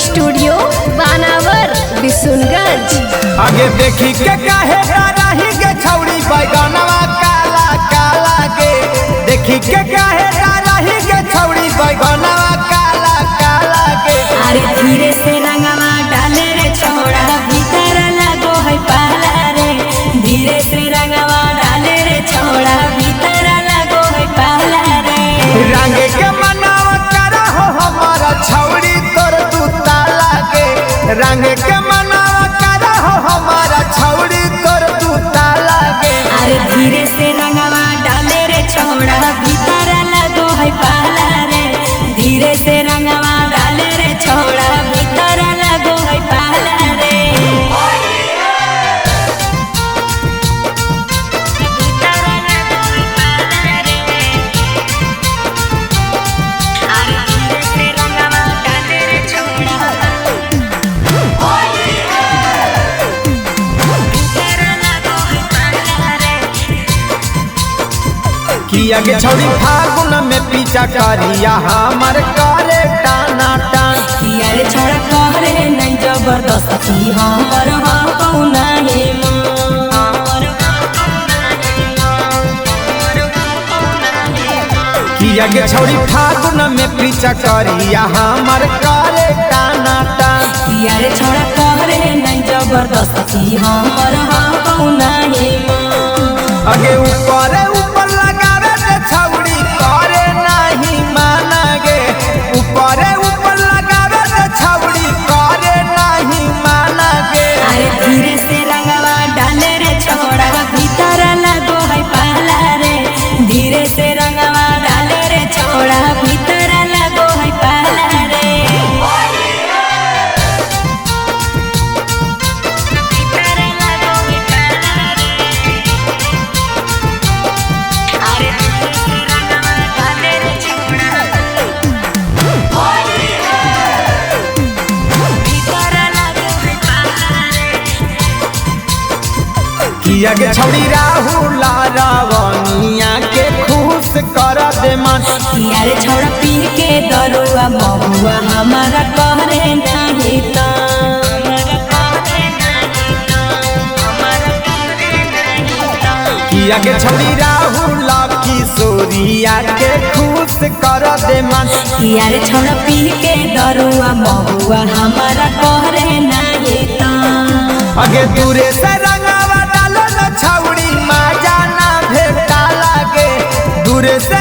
Studio बानावर बिशुनगंज। आगे देखी के काहे रही के छौड़ी बैगनवा काला काला के, देखी के काहे रही के छौड़ी बैगनवा काला काला के। अरे धीरे से रंगवा डाले रे छोड़ा भीतर लगो है पाला रे, धीरे से रंगवा डाले रे छोड़ा भीतर लगो है पाला रे। रंग के मनावा करा हो हमारा छौड़ी तोर तू ताला के, रंग के मनावा करा हो हमारा छौड़ी तोर तू ताला के। अरे धीरे से रंगवा डाले रे छोड़ा भीतर लगो है पाला रे, धीरे से रंगवा डाले रे छोड़ा भीतर लगो है पाला रे। किया के छौड़ी फागुन में पीछा करिया हमर करे टाना टान। किया रे छोड़ा कहरे नहीं जबरदस्ती हमर कौना हे किया के छौड़ी फागुन में पीछा करिया हमर करे टाना टान। किया रे छोड़ा कहरे नहीं जबरदस्ती हमर कौना हे आगे ऊपर ऊपर लगावे रे छौड़ी करे नहीं माना गे, ऊपर ऊपर लगावे रे छौड़ी करे नहीं माना गे। अरे धीरे से रंगवा डाले रे छोड़ा भीतर लगो है पाला रे, धीरे से रंगवा डाले रे छोड़ा भीतर लगो है पाला रे। किया के छौड़ी राहुल रावनिया के खुश कर दे मन। किया रे छोड़ा पी के दरुआ महुआ हमारा कहरे नहीं ता। किया के छौड़ी राहुल किशोरिया के खुश कर दे मन। किया रे छोड़ा पी के दरुआ महुआ हमारा कहरे नहीं ता। आगे दूरे से रंगावा डालो न छौड़ी मजा ना भेटा लागे, दूरे से